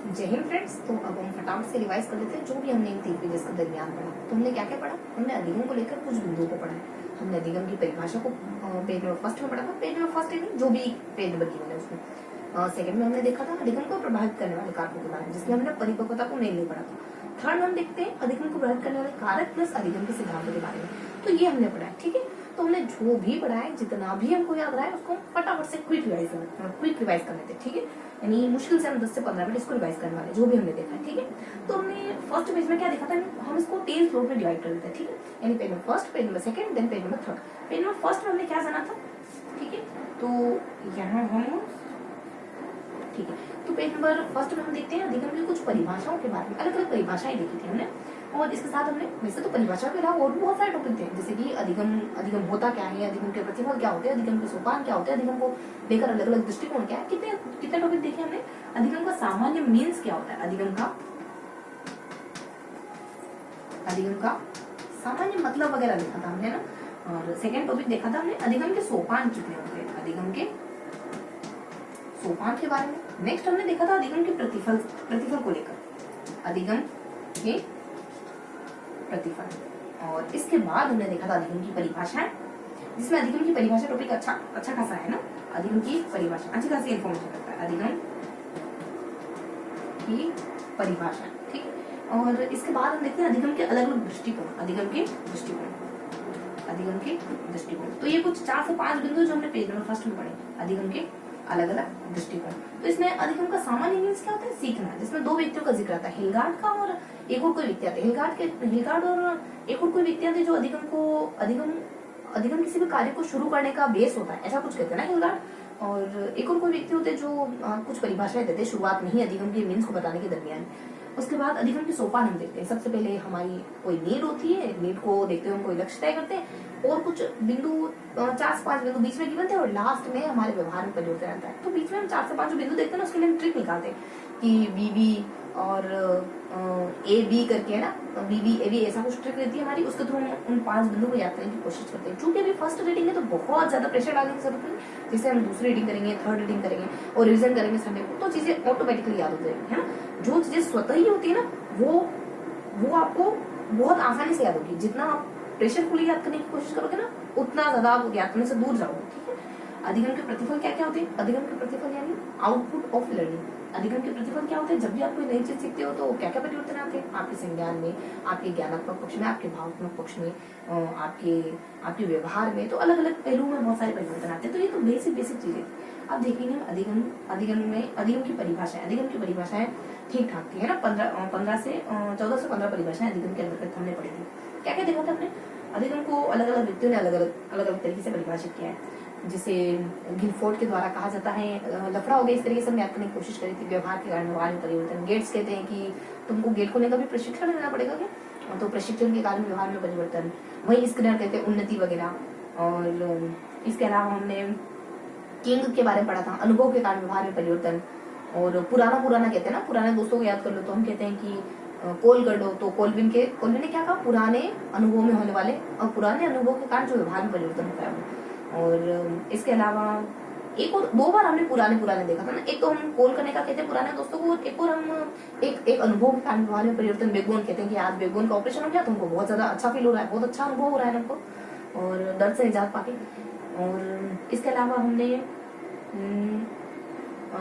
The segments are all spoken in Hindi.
जय हिंद फ्रेंड्स। तो अब हम फटाफट से रिवाइज कर लेते हैं जो भी हमने इन 3 पेजेस के दरमियान पढ़ा। तो हमने क्या क्या पढ़ा? हमने अधिगम को लेकर कुछ बिंदुओं को पढ़ा है। हमने अधिगम की परिभाषा को पेज नंबर फर्स्ट में पढ़ा था। पेज नंबर फर्स्ट है जो भी पेज नंबर गिवन है उसमें। सेकंड में हमने देखा था अधिगम को प्रभावित करने वाले कारकों के बारे में, जिसमें हमने परिपक्वता को नहीं पढ़ा था। थर्ड में हम देखते हैं अधिगम को प्रभावित करने वाले कारक प्लस अधिगम के सिद्धांतों के बारे में। तो ये हमने पढ़ा है, ठीक है। तो हमने जो भी पढ़ा है, जितना भी हमको याद रहा है, उसको फटाफट से क्विक रिवाइज कर लेते हैं, ठीक है। यानी मुश्किल से हम 10 से 15 मिनट इसको रिवाइज करने वाले जो भी हमने देखा है, ठीक है। तो हमने फर्स्ट पेज में क्या देखा था, हम इसको 3 फ्लोर में डिवाइड कर देते हैं, ठीक है। यानी page number first, page number second, then page number third. Page number first में हमने क्या जाना था, ठीक है। तो यहाँ हम, ठीक है, तो पेज नंबर फर्स्ट में हम देखते हैं अधिगम की कुछ परिभाषाओं के बारे में। अलग अलग परिभाषाएं देखी थी हमने, और इसके साथ हमने वैसे तो परिभाषा के अलावा और भी बहुत सारे टॉपिक थे, जैसे कि अधिगम होता क्या है, अधिगम के प्रतिफल क्या होते हैं, अधिगम के सोपान क्या होते हैं, अधिगम को लेकर अलग अलग दृष्टिकोण क्या है। कितने टॉपिक देखे हमने। अधिगम का सामान्य मीन्स क्या होता है, अधिगम का सामान्य मतलब वगैरह देखा था हमने ना। और सेकेंड टॉपिक देखा था हमने अधिगम के सोपान कितने होते हैं, अधिगम के सोपान के बारे में। नेक्स्ट हमने देखा था अधिगम के प्रतिफल को लेकर, अधिगम के प्रतिफल। और इसके बाद हमने देखा था अधिगम की परिभाषाएं, जिसमें अधिगम की परिभाषा टॉपिक अच्छा खासा है ना। अधिगम की परिभाषा अच्छी खासी इन्फॉर्मेशन रखता है, अधिगम की परिभाषा, ठीक है। और इसके बाद हम देखते हैं अधिगम के अलग अलग दृष्टिकोण, अधिगम के दृष्टिकोण। तो ये कुछ 4 से 5 बिंदु जो हमने पेज नंबर फर्स्ट में पढ़े, अधिगम के अलग अलग दृष्टिकोण। तो इसमें अधिगम का सामान्य मीन्स क्या होता है, सीखना, जिसमें 2 व्यक्तियों का जिक्र आता है, हिलगार्ड का और एक और कोई व्यक्ति आते हैं। हिलगार्ड और एक और कोई व्यक्ति आते हैं जो अधिगम किसी भी कार्य को शुरू करने का बेस होता है, ऐसा कुछ कहते हैं ना हिलगार्ड। और एक और कोई व्यक्ति होते हैं जो कुछ परिभाषाएं देते हैं शुरुआत में ही अधिगम के मीन्स को बताने के दरमियान। उसके बाद अधिगम के सोपान हम देखते हैं। सबसे पहले हमारी कोई नीड होती है, नीड को देखते हुए हम कोई लक्ष्य तय करते हैं, और कुछ बिंदु 4 से 5 बिंदु बीच में गिवन थे, और लास्ट में हमारे व्यवहार में परिवर्तन आता है। तो बीच में हम 4 से 5 बिंदु देखते हैं ना, उसके लिए हम ट्रिक निकालते हैं कि बीबी और ए बी करके, है ना, बीबी ए बी, ऐसा कुछ ट्रिक रहती है हमारी। उसके थ्रू हम उन 5 बिंदु को याद करने की कोशिश करते हैं। चूंकि अभी फर्स्ट रीडिंग है तो बहुत ज्यादा प्रेशर डालने की जरूरत नहीं। जैसे हम दूसरी रीडिंग करेंगे, थर्ड रीडिंग करेंगे और रिविजन करेंगे संडे को, तो चीजें ऑटोमेटिकली याद हो जाएंगी, है ना। जो चीजें स्वतः ही होती है ना, वो आपको बहुत आसानी से याद होगी। जितना आप प्रेशरफुली याद करने की कोशिश करोगे ना, उतना ज्यादा आप याद करने से दूर जाओगे, ठीक है। अधिगम के प्रतिफल क्या क्या होते हैं? अधिगम के प्रतिफल यानी आउटपुट ऑफ लर्निंग। अधिगम के प्रतिफल क्या होते हैं? जब भी आप कोई नई चीज सीखते हो तो क्या क्या परिवर्तन आते हैं आपके संज्ञान में, आपके ज्ञानात्मक पक्ष में, आपके भावात्मक पक्ष में, आपके व्यवहार में। तो अलग अलग पहलुओं में बहुत सारे परिवर्तन आते हैं। तो ये तो बेसिक चीजें। अब देखेंगे हम अधिगम की परिभाषाएं ठीक ठाक थी, है ना। 14 से 15 परिभाषाएं अधिगम के अंतर्गत हमने पढ़ी थी। क्या क्या देखा था हमने? अधिगम को अलग अलग व्यक्तियों ने अलग अलग तरीके से परिभाषित किया है। जिसे गिलफोर्ड के द्वारा कहा जाता है लफड़ा हो गया, इस तरीके से हमने याद करने की कोशिश करी थी। व्यवहार के कारण व्यवहार में परिवर्तन। गेट्स कहते हैं कि तुमको गेट खोलने का भी प्रशिक्षण देना पड़ेगा क्या, तो प्रशिक्षण के कारण व्यवहार में परिवर्तन। वही स्किनर कहते हैं उन्नति वगैरह। और इसके अलावा हमने किंग के बारे में पढ़ा था, अनुभव के कारण व्यवहार में परिवर्तन। और पुराना कहते हैं ना, पुराने दोस्तों को याद कर लो तो हम कहते हैं कि कोल कर लो, तो कोलविन ने क्या कहा, पुराने अनुभव में होने वाले और पुराने अनुभव के कारण जो व्यवहार में परिवर्तन होता है। और इसके अलावा एक और 2 बार हमने पुराने देखा था ना। एक तो हम कॉल करने का कहते हैं पुराने दोस्तों को, और एक और हम एक अनुभव के कारण व्यवहार में परिवर्तन। बैकबोन कहते हैं कि आज बैकबोन का ऑपरेशन हो गया तो हमको बहुत ज्यादा अच्छा फील हो रहा है, बहुत अच्छा अनुभव हो रहा है हमको, और दर्द से निजात पाके। और इसके अलावा हमने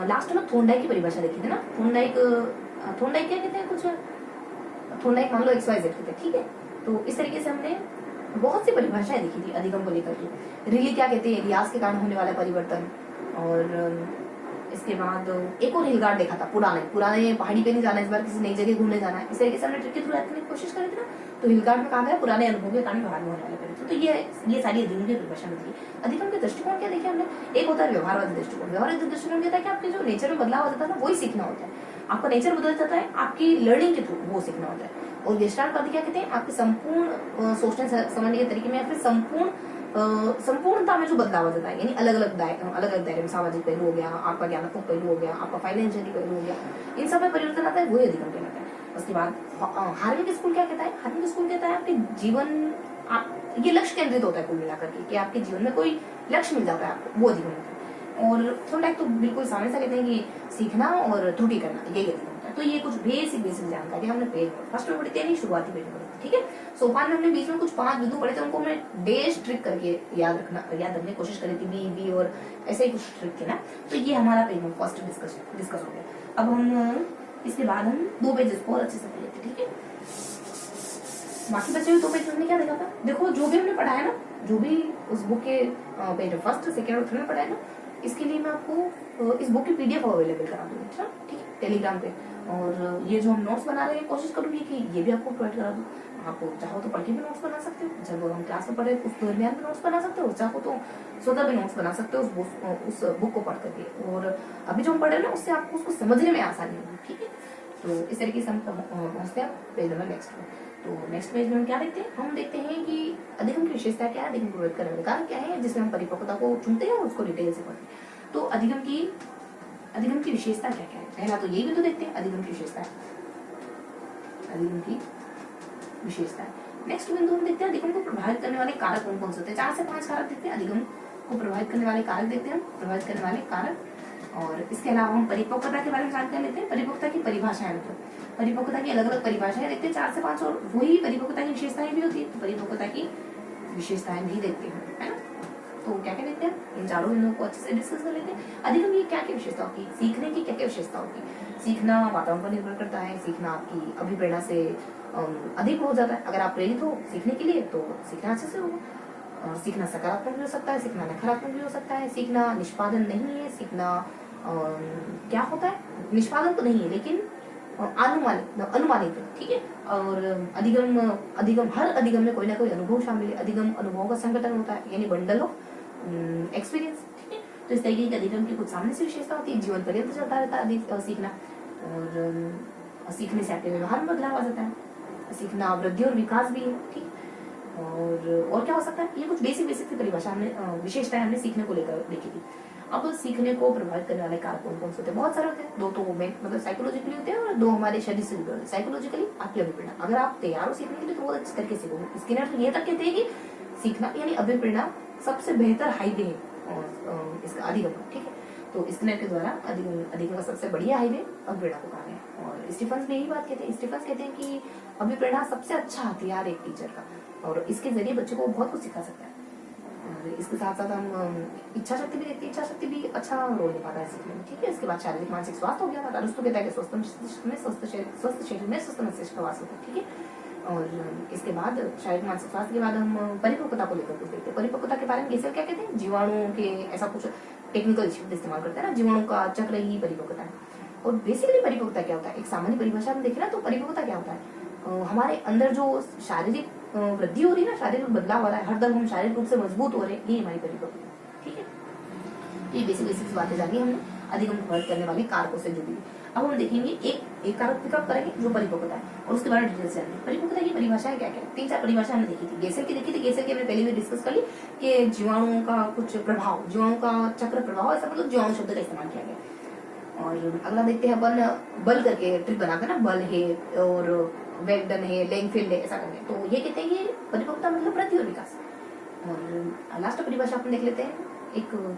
लास्ट में थोंडाइक की परिभाषा देखी थी ना। थोंडाइक क्या कहते हैं, कुछ थोंडाइक मान लो XYZ कहते हैं, ठीक है। तो इस तरीके से हमने बहुत सी परिभाषाएं देखी थी अधिगम को लेकर के। रिली क्या कहते हैं, रियाज के कारण होने वाला परिवर्तन। और इसके बाद एक और हिलगार्ड देखा था, पुराने पहाड़ी पे नहीं जाना, इस बार किसी नई जगह घूमने जाना है। इस तरीके से हमने ट्रिक के थ्रू याद करने की कोशिश करी थी ना। तो हिलगार्ड में कहा गया पुराने अनुभव के कारण व्यवहार में होने वाले परिवर्तन। तो ये सारी अधिगम की परिभाषा में थी। अधिगम के दृष्टिकोण क्या देखे हमने? एक होता है व्यवहारवादी दृष्टिकोण। व्यवहारवादी दृष्टिकोण कहता है कि आपके जो नेचर में बदलाव हो जाता है ना, वही सीखना होता है। आपका नेचर बदल जाता है, आपकी लर्निंग के थ्रू वो सीखना होता है। और गेस्टाल्टवादी क्या कहते हैं? आपके संपूर्ण सोचने समझने के तरीके में, या फिर संपूर्णता में जो बदलाव आ जाता है, यानी अलग अलग दायरे में। सामाजिक पहलू हो गया, आपका ज्ञानात्मक पहलू हो गया, आपका फाइनेंशियल पहलू हो गया, इन सब में परिवर्तन आता है, वही अधिगम कहलाता है। उसके बाद हार्विक स्कूल क्या कहता है? हार्विक स्कूल कहता है आपके जीवन, आप ये लक्ष्य केंद्रित होता है कुल मिलाकर के, कि आपके जीवन में कोई लक्ष्य मिल जाता है आपको, वो अधिगम होता है। और थोड़ा तो बिल्कुल सामने से कहते हैं कि सीखना और त्रुटि करना, ये अधिगम होता है। है। तो ये कुछ बेसिक जानकारी हमने पेज नंबर फर्स्ट में पढ़ी थी, यानी शुरुआती पेज नंबर, ठीक है। सोपान में हमने बीच में कुछ 5 बिंदु पढ़े थे, उनको हमने डेश ट्रिक करके याद रखने की कोशिश करी थी, बी और ऐसे ही कुछ ट्रिक थे ना। तो ये हमारा पेज नंबर फर्स्ट डिस्कस हो गया। अब हम इसके बाद हम 2 पेजेस को और अच्छे से पढ़ लेते, ठीक है। बाकी बचे हुए 2 पेज हमने क्या देखा था, देखो जो भी हमने पढ़ा है ना, जो भी उस बुक के पेज फर्स्ट सेकेंड और थर्ड में पढ़ा है ना, इसके लिए मैं आपको इस बुक की पीडीएफ अवेलेबल करा दूंगी, ठीक है, टेलीग्राम पे। और ये जो हम नोट्स बना रहे हैं कोशिश करूंगी कि ये भी आपको प्रोवाइड करा दूं। आप चाहो तो पढ़ के भी नोट्स बना सकते हो, जब हम क्लास में पढ़े उस दरमियान में नोट्स बना सकते हो, चाहो तो स्वतः भी नोट्स बना सकते हो उस बुक को पढ़ करके। और अभी जो हम पढ़े ना उससे आपको उसको समझने में आसानी होगी, ठीक है। तो इस तरीके से हम पहुंचते हैं पेज नंबर नेक्स्ट में। तो नेक्स्ट पेज में हम क्या देखते हैं, हम देखते हैं कि अधिगम की विशेषता क्या है, अधिगम को प्रभावित करने वाले कारक क्या है, जिसमें हम परिपक्वता को चुनते हैं और उसको डिटेल से पढ़ते हैं। तो अधिगम की विशेषता क्या क्या है, पहला तो यही बिंदु देखते हैं, अधिगम की विशेषता है, अधिगम की विशेषता है। नेक्स्ट बिंदु हम देखते हैं अधिगम को प्रभावित करने वाले कारक कौन कौन से होते हैं। 4 से 5 कारक देखते हैं, अधिगम को प्रभावित करने वाले कारक देखते हैं, प्रभावित करने वाले कारक। और इसके अलावा हम परिपक्वता के बारे में जानकारी लेते हैं, परिपक्वता की परिभाषाएं, मतलब परिपक्वता की अलग अलग परिभाषाएं देखते हैं 4 से 5, और वही परिपक्वता की विशेषताएं भी होती है, तो परिपक्वता की विशेषताएं भी देखते हैं, है ना। तो क्या क्या देखते हैं, इन चारों बिंदुओं को अच्छे से डिस्कस कर लेते हैं। अधिगम की क्या क्या विशेषता होगी, सीखने की क्या क्या विशेषता होगी। सीखना वातावरण पर निर्भर करता है, सीखना आपकी अभिप्रेरणा से अधिक हो जाता है। अगर आप प्रेरित हो सीखने के लिए तो सीखना अच्छे से होगा। सीखना सकारात्मक भी हो सकता है, सीखना नकारात्मक भी हो सकता है। सीखना निष्पादन नहीं है, सीखना क्या होता है, निष्पादन तो नहीं है लेकिन अनुमानित है, ठीक है। और अधिगम हर अधिगम में कोई ना कोई अनुभव शामिल है। अधिगम अनुभव का संगठन होता है, यानी बंडल ऑफ एक्सपीरियंस, ठीक है। तो इस तरीके के अधिगम की कुछ सामान्य सी विशेषता होती है, जीवन पर्यंत चलता रहता है सीखना। और सीखने से आपके व्यवहार में बदलाव आ जाता है। सीखना वृद्धि और विकास भी है, ठीक। और क्या हो सकता है, ये कुछ बेसिक सी परिभाषा हमने विशेषताएं हमने सीखने को लेकर देखी थी। अब सीखने को प्रभावित करने वाले कारक कौन कौन से होते हैं, बहुत सारे होते हैं। 2 तो मतलब साइकोलॉजिकली होते हैं और 2 हमारे शरीर से जुड़े होते हैं। साइकोलॉजिकली आपकी अभिप्रेरणा, अगर आप तैयार हो सीखने के लिए तो बहुत अच्छे तरीके से सीखोगे। स्किनर ये तक कहते हैं कि सीखना यानी अभिप्रेरणा सबसे बेहतर हाईवे है इसका अधिगम का, ठीक है। तो स्किनर के द्वारा अधिगम का सबसे बढ़िया हाईवे अभिप्रेरणा को कहा है। और स्टीफन्स भी यही बात कहते हैं, स्टीफन्स कहते हैं कि अभिप्रेरणा सबसे अच्छा हथियार एक टीचर का, और इसके जरिए बच्चों को बहुत कुछ सिखा सकता है। और इसके साथ साथ हम इच्छा शक्ति भी देखते हैं, इच्छा शक्ति भी अच्छा रोल निभाता है सीखने में, ठीक है। इसके बाद शारीरिक मानसिक स्वास्थ्य हो गया, अरस्तु कहता है कि स्वस्थ शरीर में स्वस्थ मस्तिष्क का वास होता है, ठीक है। और इसके बाद शारीरिक मानसिक स्वास्थ्य के बाद हम परिपक्वता को लेकर कुछ देखते हैं। परिपक्वता के बारे में गेसेल क्या कहते हैं, जीवाणु के ऐसा कुछ टेक्निकल शब्द इस्तेमाल करते हैं ना, जीवाणु का चक्र ही परिपक्वता है। और बेसिकली परिपक्वता क्या होता है, एक सामान्य परिभाषा में देखें ना तो परिपक्वता क्या होता है, हमारे अंदर जो शारीरिक वृद्धि हो रही है ना, शारीरिक बदलाव हो रहा है, हरदम हम शारीरिक रूप से मजबूत हो रहे हैं, ये हमारी परिपक्वता, ठीक है। ये बेसिक बातें जानी हमने अधिगम को प्रभावित करने वाले कारकों से जुड़ी। अब हम देखेंगे एक कारक पिकअप करेंगे जो परिपक्वता है, और उसके बारे में डिटेल से जानेंगे। परिपक्वता की परिभाषाएं क्या क्या, 3-4 परिभाषा हमने देखी थी। गेसेल की देखी थी, गेसेल की हमने पहले भी डिस्कस कर ली कि जीवाणुओं का कुछ प्रभाव, जीवाणु का चक्र प्रभाव, ऐसा मतलब जीवाणु शब्द का इस्तेमाल किया गया। और अगला देखते हैं बल करके ट्रिक बनाते हैं ना, बल है और वेगडन है, लेंगफील्ड है, ऐसा करके। तो ये कहते हैं कि परिपक्वता मतलब वृद्धि और विकास। और लास्ट परिभाषा अपन देख लेते हैं, एक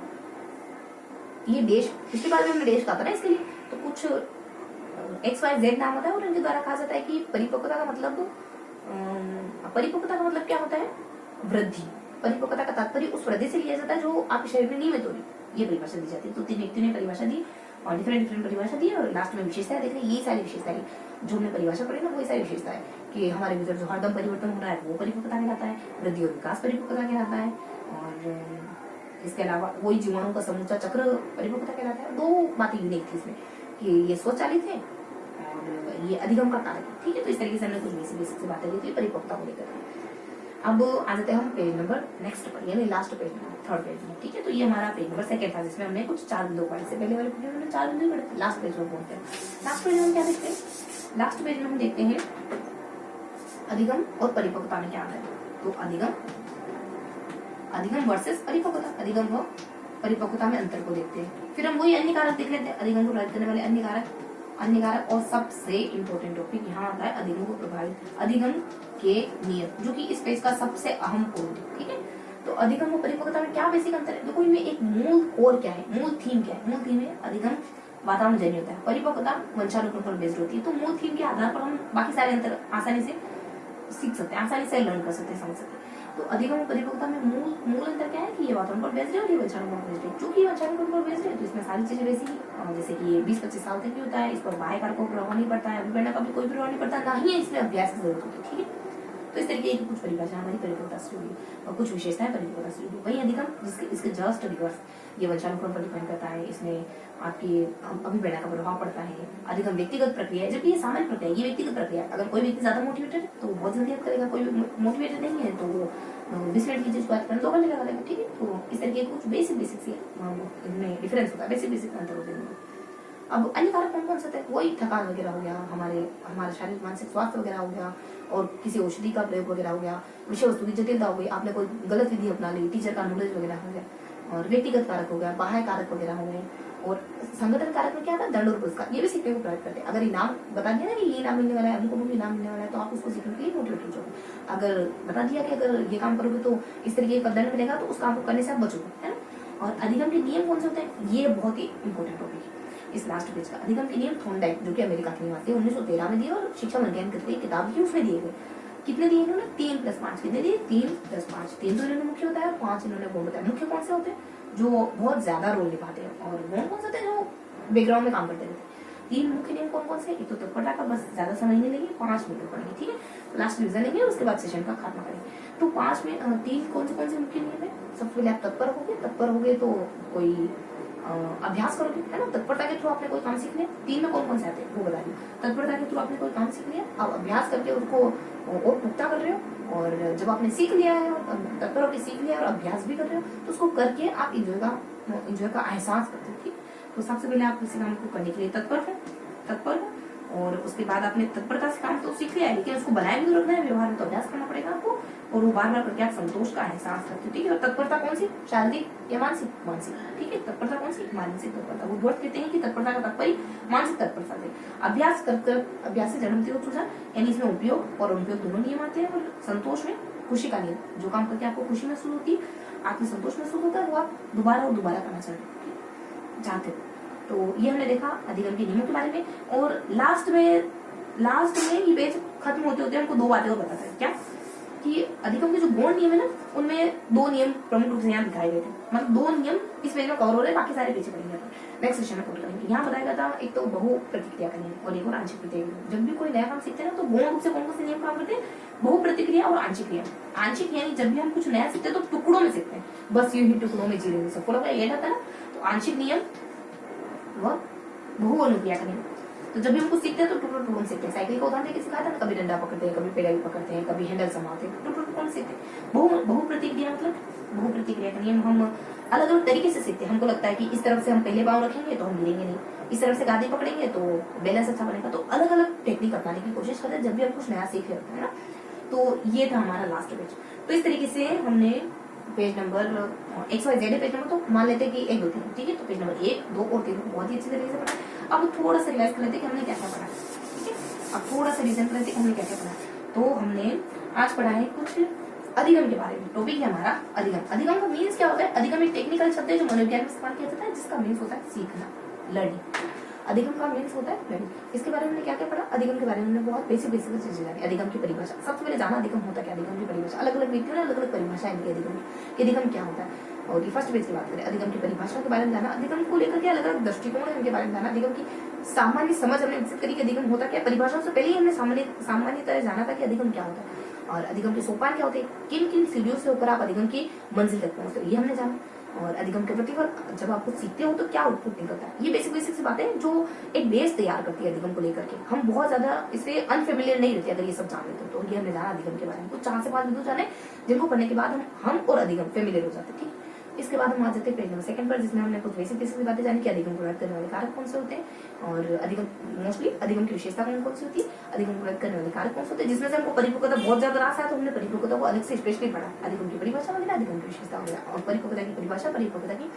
ये देश, पिछली बार भी हमने देश कहा था ना इसके लिए, तो कुछ XYZ नाम होता है और इनके द्वारा कहा जाता है कि परिपक्वता का मतलब क्या होता है, वृद्धि। परिपक्वता का तात्पर्य उस वृद्धि से लिया जाता है जो आपके शरीर में नियमित हो रही, ये परिभाषा दी जाती है। तो 3 व्यक्तियों ने परिभाषा दी और डिफरेंट परिभाषा दी, और लास्ट में विशेषताएं देख रहे हैं। ये सारी विशेषताएं जो हमने परिभाषा पढ़ी ना, वही सारी विशेषताएं कि हमारे भीतर जो हरदम परिवर्तन हो रहा है वो परिपक्वता कहलाता है, वृद्धि और विकास परिपक्वता कहलाता है। और इसके अलावा वही जीवाणु का समूचा चक्र परिपक्वता कहलाता है। 2 बातें यूनिक थी इसमें कि ये स्वचालित है और ये अधिगम का कारक है, ठीक है। तो इस तरीके से हमने कुछ बेसिक से बातें की परिपक्वता को लेकर। अब आ जाते हैं हम पेज नंबर नेक्स्ट पर, यानी लास्ट पेज में, 3rd पेज में, ठीक है। तो ये हमारा पेज नंबर 2 था, जिसमें हमने कुछ 4 बिंदु पढ़े। से पहले वाले पेज में हमने 4 बिंदु पढ़े, लास्ट पेज में पहुंचते हैं। लास्ट पेज में हम क्या देखते हैं, लास्ट पेज में हम देखते हैं अधिगम और परिपक्वता में क्या आता है। तो अधिगम वर्सेस परिपक्वता, अधिगम और परिपक्वता में अंतर को देखते हैं। फिर हम वही अन्य कारक देख लेते हैं, अधिगम को प्रभावित करने वाले अन्य कारक। और सबसे इम्पोर्टेंट टॉपिक यहाँ आता है अधिगम के नियम, जो कि इस पेज का सबसे अहम पॉइंट है, ठीक है। तो अधिगम और परिपक्वता में क्या बेसिक अंतर है, देखो इनमें एक मूल कोर क्या है, मूल थीम क्या है। मूल थीम है अधिगम वातावरण जन्य होता है। परिपक्वता वंशानुक्रम पर बेस्ड होती है। तो मूल थीम के आधार पर हम बाकी सारे अंतर आसानी से सीख सकते हैं, आसानी से लर्न कर सकते हैं, समझ सकते हैं। तो अधिगम और परिपक्वता में मूल अंतर क्या है कि ये वातावरण पर बेस्ड है और ये वंशानुक्रम पर बेस्ड है। चूंकि वंशानुक्रम पर बेस्ड है तो इसमें सारी चीजें वैसी ही, जैसे कि ये 20-25 साल तक भी होता है, इस पर बाह्य कारकों का प्रभाव नहीं पड़ता है, अभिप्रेरणा का भी कोई प्रभाव नहीं पड़ता, ना ही इसमें अभ्यास की जरूरत होती है। ठीक है, तो इस तरीके की कुछ परिभाषा हमारी परिपक्वता से होगी और कुछ विशेषताएं परिपक्वता से होगी। वही अधिगम जिसके इसके जस्ट रिवर्स, ये वंशानुक्रम पर डिपेंड करता है, इसमें आपकी अभिप्रेरणा का प्रभाव पड़ता है। अधिगम व्यक्तिगत प्रक्रिया है, जबकि ये सामान्य प्रक्रिया है, ये व्यक्तिगत प्रक्रिया है। अगर कोई व्यक्ति ज्यादा मोटिवेटेड है तो वो बहुत जल्दी याद करेगा, कोई मोटिवेटेड नहीं है तो वो 20 मिनट की चीज को याद करना 2 घंटे लगा देगा। ठीक है, तो इस तरीके कुछ बेसिक इनमें डिफरेंस होता है, बेसिक अंतर होते हैं। अब अन्य कारक कौन कौन से थे? वही थकान वगैरह हो गया, हमारा शारीरिक मानसिक स्वास्थ्य वगैरह हो गया, और किसी औषधि का प्रयोग वगैरह हो गया, विषय वस्तु की जटिलता हो गई, आपने कोई गलत विधि अपना ली, टीचर का नॉलेज वगैरह हो गया, और व्यक्तिगत कारक हो गया, बाह्य कारक वगैरह हो गए। और संगठन कारक में क्या था? दंड और पुरस्कार, ये भी सीखने को प्रयास करते हैं। अगर इनाम बता दिया ना कि ये इनाम मिलने वाला है, हमको भी इनाम मिलने वाला है, तो आप उसको सीखने के लिए मोटिवेट हो जाओगे। अगर बता दिया कि अगर ये काम करोगे तो इस तरीके का दंड मिलेगा, तो उस काम को करने से आप बचोगे, है ना। और अधिगम के नियम कौन से होते हैं? ये बहुत ही इंपॉर्टेंट टॉपिक है इस लास्ट पेज का। अधिगम के नियम थॉर्नडाइक, जो कि अमेरिका के निवासी, 1913 में दिए, और शिक्षा मंत्रण की किताब थी उसमें दिए गए। कितने दिए इन्होंने? 3+5 कितने दिए? 3+5। 3 तो इन्होंने मुख्य बताया, 5 इन्होंने गुण बताया। मुख्य कौन से होते हैं? जो बहुत ज्यादा रोल निभाते हैं, और गुण कौन से होते हैं? जो बैकग्राउंड में काम करते रहते हैं। 3 मुख्य नियम कौन कौन से? एक तो तत्परता का, बस ज्यादा समय नहीं लेंगे, 5 मिनट पढ़ेंगे। ठीक है, लास्ट रिविजन लेंगे और उसके बाद सेशन का खात्मा करेंगे। तो 5 में 3 कौन से मुख्य नियम है? सबसे पहले आप तत्पर हो गए तो कोई अभ्यास करोगे, है ना। तत्परता के थ्रू आपने कोई काम सीख लिया। 3 में कौन कौन से आते हैं वो बता दिए। तत्परता के थ्रू आपने कोई काम सीख लिया, आप अभ्यास करके उसको और पुख्ता कर रहे हो, और जब आपने सीख लिया है, तत्पर होकर सीख लिया और अभ्यास भी कर रहे हो, तो उसको करके आप इंजॉय का एहसास करते हो। ठीक, तो सबसे पहले आप किसी काम को करने के लिए तत्पर हो, और उसके बाद आपने तत्परता से काम तो सीख लिया है, लेकिन उसको बनाए भी तो रखना है, व्यवहार में तो अभ्यास करना पड़ेगा आपको, और वो बार करके आप संतोष का एहसास करते हो। ठीक है, और तत्परता कौन सी? शारीरिक या मानसिक। ठीक है, तत्परता कौन सी? मानसिक तत्परता। वो बहुत कहते हैं कि तत्परता का तात्पर्य मानसिक तत्परता से। अभ्यास से जन्मती हो सूझन, यानी इसमें उपयोग और अनुपयोग दोनों नियम आते हैं। और संतोष में खुशी का नियम, जो काम करके आपको खुशी महसूस होती है, आपको संतोष महसूस होता है, वो आप दोबारा करना चाहते हो। तो ये हमने देखा अधिगम के नियमों के बारे में। और लास्ट में ये पेज खत्म होते होते हमको 2 बातें और बताता है। क्या? कि अधिगम के जो गौण नियम है ना, उनमें 2 नियम प्रमुख रूप से यहाँ दिखाए गए थे। मतलब 2 नियम इस पेज में कवर हो रहे हैं, बाकी सारे पीछे पढ़ेंगे नेक्स्ट सेशन में कोट करेंगे। यहाँ बताया गया था एक तो बहु प्रतिक्रिया का नियम और एक और आंशिक प्रतिक्रिया। जब भी कोई नया काम सीखते हैं ना, तो गौण रूप से कौन कौन से नियम काम करते हैं? बहु प्रतिक्रिया और आंशिक क्रिया। आंशिक यानी जब भी हम कुछ नया सीखते हैं तो टुकड़ों में सीखते हैं, बस यूं ही टुकड़ों में जी रहे सबको लगा ये आता है ना। तो आंशिक नियम वह बहु अनुक्रिया का नियम। तो जब भी हम कुछ सीखते हैं तो टुकड़ों सीखते हैं। साइकिल का उदाहरण देके सिखाया था ना, कभी डंडा पकड़ते हैं, कभी पेडल पकड़ते हैं, कभी हैंडल संभालते हैं, टुकड़ों सीखते हैं। बहु प्रतिक्रिया मतलब बहु प्रतिक्रिया का नियम हम अलग अलग तरीके से सीखते हैं। हमको लगता है कि इस तरफ से हम पहले पाँव रखेंगे तो हम गिरेंगे नहीं, इस तरफ से गादी पकड़ेंगे तो बैलेंस अच्छा बनेगा। तो अलग अलग टेक्निक अपनाने की कोशिश करते हैं जब भी हम कुछ नया सीख रहे होते हैं ना। तो ये था हमारा लास्ट पेज। तो इस तरीके से हमने page number XYZ page number तो मान लेते हैं कि 1 2 3। ठीक है, तो पेज नंबर 1 2 और 3 बहुत ही अच्छी तरीके से पढ़ा। अब थोड़ा सा रिवाइज कर लेते हैं कि हमने क्या क्या पढ़ा। ठीक है, अब थोड़ा सा रिविजन कर लेते हैं हमने क्या क्या पढ़ा। तो हमने आज पढ़ा है कुछ अधिगम के बारे में। टॉपिक है हमारा अधिगम। अधिगम का मीन्स क्या होता है? अधिगम एक टेक्निकल शब्द है जो मनोविज्ञान में इस्तेमाल किया जाता है, जिसका मीन्स होता है सीखना, लर्निंग। अधिगम का मीन्स होता है लर्निंग। इसके बारे में हमने क्या क्या पढ़ा? अधिगम के बारे में हमने बहुत बेसिक चीजें जानी। अधिगम की परिभाषा सबसे पहले जाना, अधिगम होता क्या? अधिगम की परिभाषा अलग अलग व्यक्तियों ने अलग अलग परिभाषा इनकी अधिगम की। अधिगम क्या होता है? और ये फर्स्ट पेज की बात करें, अधिगम की परिभाषा के बारे में जाना, अधिगम को लेकर के अलग अलग दृष्टिकोण है उनके बारे में जाना, अधिगम की सामान्य समझ हमने विकसित करी कि अधिगम होता क्या। परिभाषाओं से पहले ही हमने सामान्यतः जाना था कि अधिगम क्या होता है और अधिगम के सोपान क्या होते हैं, किन किन सीढ़ियों से होकर आप अधिगम की मंजिल तक पहुंचते हो, ये हमने जाना। और अधिगम के प्रतिफल जब आप कुछ सीखते हो तो क्या आउटपुट निकलता है, ये बेसिक सी बातें जो एक बेस तैयार करती है अधिगम को लेकर के। हम बहुत ज्यादा इससे अनफेमिलियर नहीं रहते अगर ये सब जान लेते तो ये हमने जाना अधिगम के बारे में। कुछ 4 से 5 बिंदु जाने जिनको पढ़ने के बाद हम और अधिगम फेमिलियर हो जाते। ठीक, इसके बाद हम आ जाते हैं पेज नंबर 2 पर, जिसमें हमने कुछ बेसिक बातें जानी कि अधिगम को प्रभावित करने वाले कारक कौन से होते हैं और अधिगम मोस्टली अधिगम की विशेषता कौन सी होती है, अधिगम को प्रभावित करने वाले कारक कौन से होते हैं। जिसमें से हमको परिपक्वता बहुत ज्यादा रास है तो हमने परिपक्वता को अलग से स्पेशली पढ़ा। अधिगम की परिभाषा वगैरह, अधिगम की विशेषता वगैरह और परिपक्वता की परिभाषा, परिपक्वता की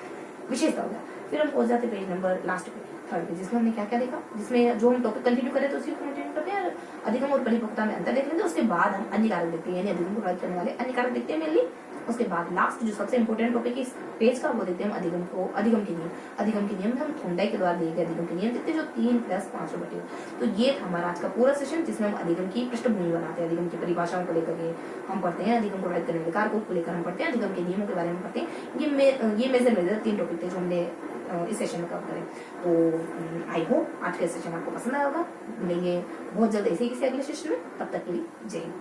विशेषता वगैरह। फिर हम पहुंच जाते पेज नंबर लास्ट पे 3 पे, जिसमें हमने क्या क्या देखा, जिसमें जो हम टॉपिक कंटिन्यू करें तो उसी को कंटिन्यू करते हैं। अधिगम और परिपक्वता में अंतर देख लेते हैं, उसके बाद हम अन्य कारक देखते हैं, यानी अधिगम को प्रभावित करने वाले अन्य कारक देखते हैं। मेनली उसके बाद लास्ट जो सबसे इंपॉर्टेंट टॉपिक इस पेज का वो देखते हैं हम अधिगम के नियम। अधिगम के नियम में हम थोंडाई के द्वारा दिए गए अधिगम के नियम देखते हैं जो 3+5 बटे। तो ये था हमारा आज का पूरा सेशन जिसमें हम अधिगम की पृष्ठभूमि बनाते हैं, अधिगम की परिभाषाओं को लेकर के हम पढ़ते हैं, अधिगम को रद्द करने के कारकों को लेकर हम पढ़ते हैं, अधिगम के नियमों के बारे में पढ़ते हैं। ये मेजर 3 टॉपिक थे जो हमने इस सेशन में कवर करें। तो आई होप आज का सेशन आपको पसंद आया होगा। मिलेंगे बहुत जल्द ऐसे ही किसी अगले सेशन में, तब तक के लिए जय हिंद।